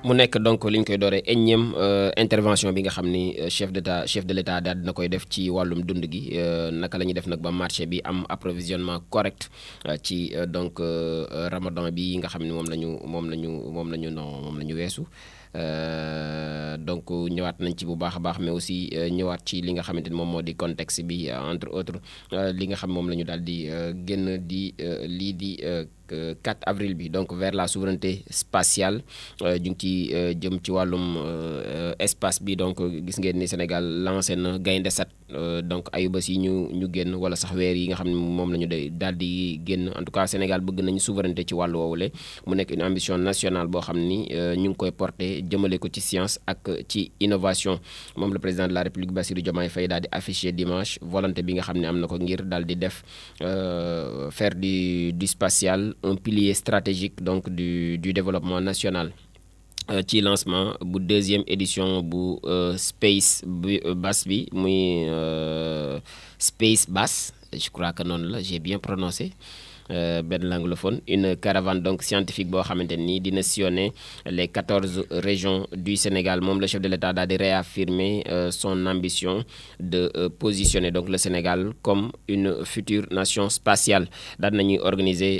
mu nekk donc li ñu koy dooree énième intervention bi nga xam ni chef de l'État daal dina koy def ci wàllum dund gi naka la ñuy def nag ba marché bi am approvisionnement correct ci donc Ramadan bi nga xam ni moom la ñu weesu. Donc ñëwaat nañ ci bu baax a baax mais aussi ñëwaat ci li nga xamante ni moom moo di contexte bi entre autres li nga xam moom la ñu daal di génn di lii di 4 avril bi donc vers la souveraineté spatiale ñu ngi ci jëm ci wàllum espace bi donc gis ngeen ni Sénégal lancé na Gaynde Sat donc ayubés yi ñu génn wala sax weer yi nga xam ne moom la ñu daal di génn en tout cas Sénégal bëgg nañu souveraineté ci wàllu woowule mu nekk une ambition nationale boo xam ni ñu ngi koy porté jëmale ko ci science ak ci innovation moom le président de la République Bassirou Diomaye Faye daal di affiché dimanche volonté bi nga xam ne am na ko ngir daal di def faire du spatial un pilier stratégique donc du développement national. Ci lancement bu deuxième édition bu Space Bass bi muy Space Bass je crois que noonu la j'ai bien prononcé benn l'anglophone une caravane donc scientifique boo xamante ni dina sillonner les 14 régions du Sénégal moom le chef de l'État daal di réaffirmer son ambition de positionner donc le Sénégal comme une future nation spatiale daal nañuy organiser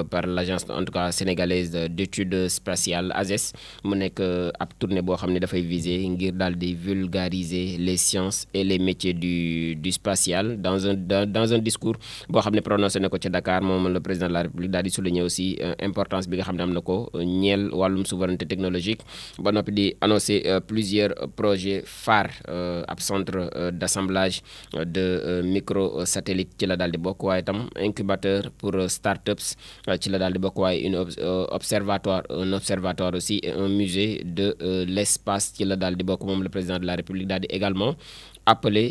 par l'agence en tout cas sénégalaise d'études spatiales ASES mu nekk ab tournée boo xam ne dafay viser ngir daal di vulgariser les sciences et les métiers du spatial dans un discours boo xam ne prononcé na ko ca Dakar moom le président de la République daal di souligner aussi importance bi nga xam ne am na ko ñeel wàllum souveraineté technologique ba noppi di annoncer plusieurs projets phares ab centre d'assemblage de microsatellites ci la daal di bokk waaye tam incubateur pour startups ci la daal di bokk waaye un observatoire aussi et un musée de l'espace ci la daal di bokk moom le président de la République daal di également appelé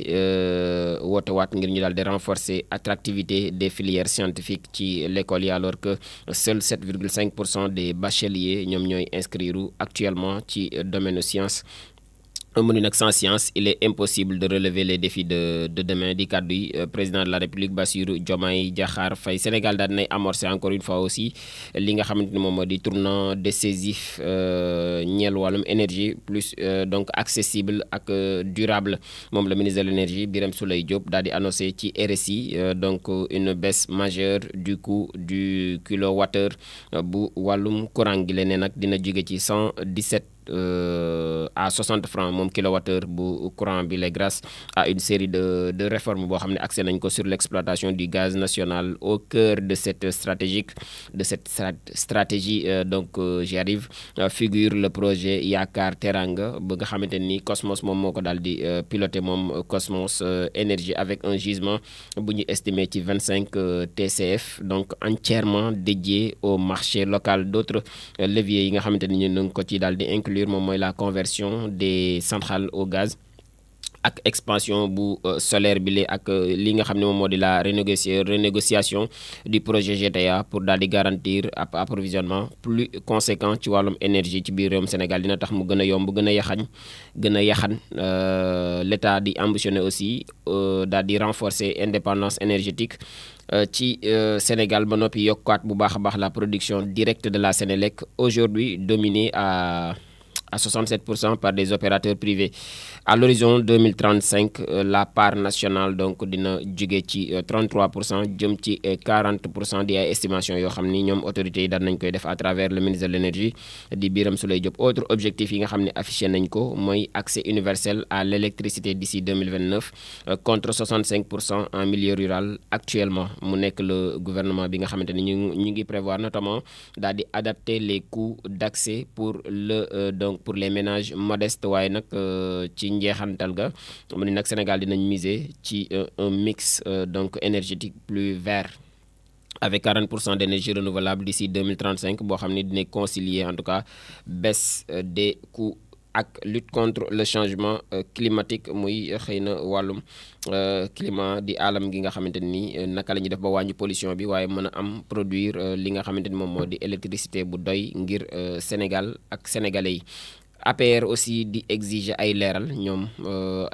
woote waat ngir ñu daal di renforcer attractivité des filières scientifiques ci l'école yi alors que seuls 7,5% des bacheliers ñoom ñooy inscrire actuellement ci domaine science mu ni nag sans science il est impossible de relever les défis de demain di kàddu yi président de la République Bassirou Diomaye Diakhar Faye Sénégal daal dinay amorcer encore une fois aussi li nga xamante ni moom moo di tournant décisif ñeel wàllum énergie plus donc accessible ak durable moom le ministre de l'énergie Birame Souleye Diop daal di annoncé ci RSI donc une baisse majeure du coût du kilowattheure bu wàllum courant gi leen ne nag dina jóge ci 117 à 60 francs moom kilowattheure bu courant bi la grâce à une série de réformes boo xam ne accès nañ ko sur l'exploitation du gaz national au cœur de cette stratégie donc j'y arrive figure le projet Yaakaar Teranga ba nga xamante ni Cosmos moom moo ko daal di piloter moom Cosmos énergie avec un gisement bu ñu estimé ci 25 TCF donc entièrement dédié au marché local d'autres leviers yi nga xamante ni ñu ngi ko ci daal di inclure moom mooy la conversion des centrales au gaz ak expansion bu solaire bi ak li nga xam ne moom moo di la renégociation du projet GTA pour daal di garantir ab approvisionnement plus conséquent ci wàllum énergie ci biir réewum Sénégal dina tax mu gën a yomb gën a yaxan l'État di ambitionné aussi daal di renforcer indépendance énergétique ci Sénégal ba noppi yokkaat bu baax a baax la production directe de la Sénélec aujourd'hui dominée à 67% par des opérateurs privés. À l'horizon 2035, la part nationale donc dina jóge ci 33% jëm ci 40% di ay estimation yoo xam ni ñoom autorités yi daan nañ koy def à travers le ministre de l'énergie di Birame Souleye Diop. Autre objectif yi nga xam ne affiché nañ ko mooy accès universel à l'électricité d'ici 2029 contre 65% en milieu rural actuellement mu nekk le gouvernement bi nga xamante ni ñu ngi prévoir notamment daal di adapter les coûts d'accès pour pour les ménages modestes waaye nag ci njeexantal ga mu ni nag Sénégal dinañ miser ci un mix donc énergétique plus vert avec 40% d'énergie renouvelable d'ici 2035 boo xam ne dina concilier en tout cas baisse des coûts ak lutte contre le changement climatique muy xëy na wàllum climat di alam gi nga xamante ni naka la ñuy def ba wàññi pollution bi waaye mën a am produire li nga xamante ni moom moo di électricité bu doy ngir Sénégal ak sénégalais yi APR aussi di exiger ay leeral ñoom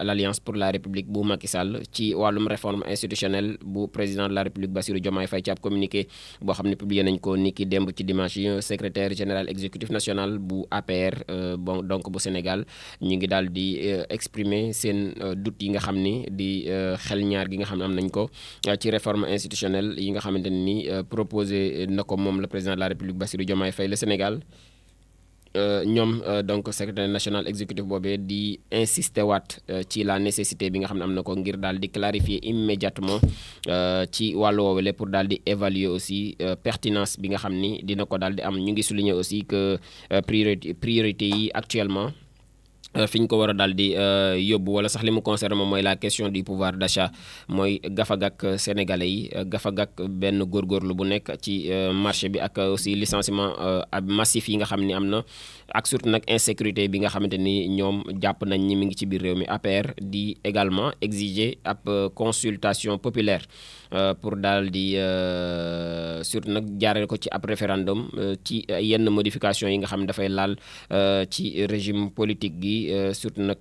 l'Alliance pour la République bu Macky Sall ci wàllum réforme institutionnelle bu président de la République Bassirou Diomaye Faye ci ab communiqué boo xam ne publié nañ ko niki démb ci dimanche yi secrétaire général exécutif national bu APR donc bu Sénégal ñu ngi daal di exprimer seen doute yi nga xam ni di xel ñaar gi nga xam ne am nañ ko ci réforme institutionnelle yi nga xamante ne ni proposé na ko moom le président de la République Bassirou Diomaye Faye le Sénégal. ñoom donc secrétaire national exécutif boobee di insister waat ci la nécessité bi nga xam ne am na ko ngir daal di clarifier immédiatement ci wàllu woowule pour daal di évaluer aussi pertinence bi nga xam ni dina ko daal di am ñu ngi souligner aussi que priorité yi actuellement fi ñu ko war a daal di yóbbu wala sax li mu concerne moom mooy la question du pouvoir d'achat mooy gafagak sénégalais yi gafagak benn góorgóorlu bu nekk ci marché bi ak aussi licenciement massif yi nga xam ni am na ak surtout nag insécurité bi nga xamante ni ñoom jàpp nañ ñi mi ngi ci biir réew mi APR di également exiger ab consultation populaire pour daal di surtout nag jaaree ko ci ab référendum ci yenn modification yi nga xam ne dafay laal ci régime politique gi surtout nag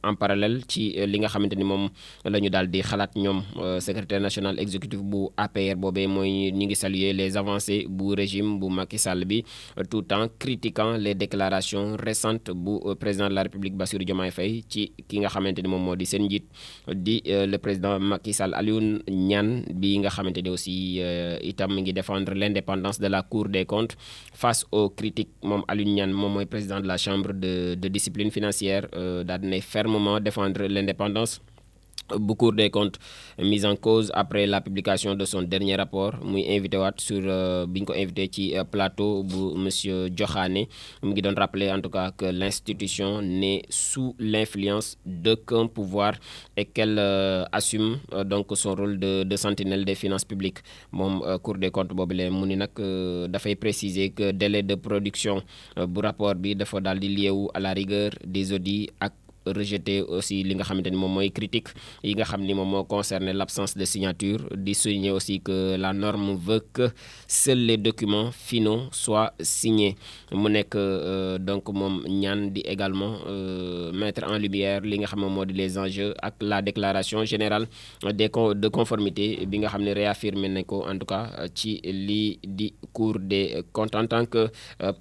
en parallèle ci li nga xamante ni moom la ñu daal di xalaat ñoom secrétaire national exécutif bu APR boobee mooy ñu ngi saluer les avancées bu régime bu Macky Sall bi tout en critiquant les déclarations récentes bu président de la République Bassirou Diomaye Faye ci ki nga xamante ni moom moo di seen njiit di le président Macky Sall Alioune Niane bi nga xamante ni aussi itam mi ngi défendre l'indépendance de la Cour des comptes face aux critiques moom Alioune Niane moom mooy président de la chambre de discipline financière daal dinay fermement défendre l'indépendance bu Cour des comptes mise en cause après la publication de son dernier rapport muy invité waat sur bi ñu ko invité ci plateau bu monsieur Diokhane mu ngi doon rappeler en tout cas que l'institution n'est sous l'influence d'aucun pouvoir et qu'elle assume donc son rôle de sentinelle des finances publiques moom Cour des comptes boobu lee mu ni nag dafay préciser que délai de production bu rapport bi dafa daal di liewu à la rigueur des audits ak rejeter aussi li nga xamante ni moom mooy critique yi nga xam ni moom moo concerné l'absence de signature di souligner aussi que la norme veut que seuls les documents finaux soient signés mu nekk donc moom ñaan di également mettre en lumière li nga xam ne moo di les enjeux ak la déclaration générale de conformité bi nga xam ne réaffirmé nañ ko en tout cas ci lii di Cour des comptes en tant que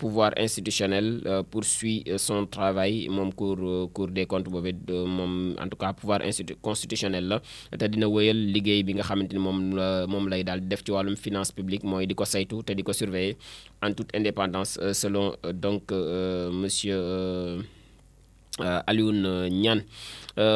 pouvoir institutionnel poursuit son travail moom Cour des compte boobu moom en tout cas pouvoir constitutionnel la te dina wëyal liggéey bi nga xamante ni moom lay daal def ci wàllum finance publique mooy di ko saytu te di ko surveiller en toute indépendance selon donc monsieur Alioune Niane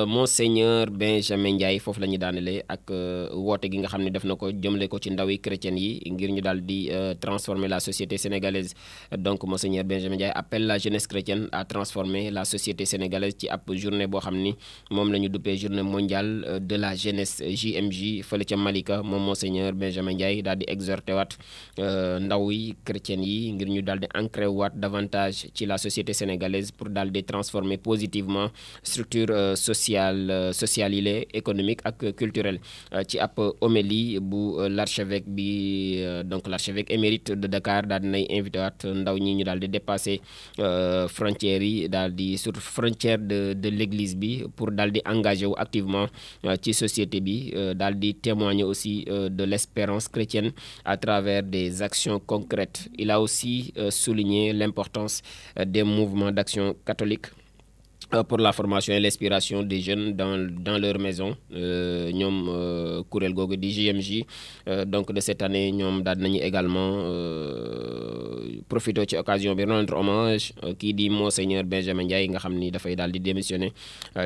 Monseigneur Benjamin Ndiaye foofu la ñuy daanelee ak woote gi nga xam ne def na ko jëmale ko ci ndawi chrétiens yi ngir ñu daal di transformer la société sénégalaise donc Monseigneur Benjamin Ndiaye appelle la jeunesse chrétienne à transformer la société sénégalaise ci ab journée boo xam ni moom la ñu duppee journée mondiale de la jeunesse JMJ fële ca Malika moom Monseigneur Benjamin Ndiaye daal di exhorté waat ndaw yi chrétiens yi ngir ñu daal di ancré waat davantage ci la société sénégalaise pour daal di transformer positivement structure sociale yi la économique ak culturelle ci ab homélie bu l'archevêque bi donc l'archevêque émérite de Dakar daal dinay invité waat ndaw ñi ñu daal di dépasser frontières yi daal di surtout frontière de l'église bi pour daal di engagé wu activement ci société bi daal di témoigner aussi de l'espérance chrétienne à travers des actions concrètes. Il a aussi souligné l'importance des mouvements d'action catholique pour la formation et l'inspiration des jeunes dans leur maison ñoom kuréel googu di JMJ donc de cette année ñoom daal nañu également profité ci occasion bi rendre hommage kii di Monseigneur Benjamin Ndiaye nga xam ni dafay daal di démissionner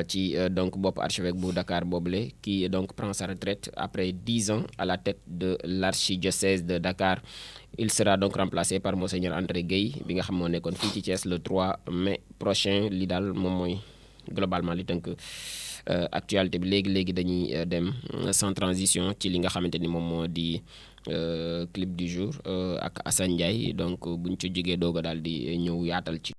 ci donc bopp archevêque bu Dakar boobule qui donc prend sa retraite après 10 ans à la tête de l'archidiocèse de Dakar. Il sera donc remplacé par Monseigneur André Gueye bi nga xam moo nekkoon fii ci Thiès le 3 mai prochain li daal moom mooy globalement li tënk actualité bi léegi dañuy dem sans transition ci li nga xamante ni moom moo di clip du jour ak Assane Ndiaye donc buñ ci jógee doog a daal di ñëw yaatal ci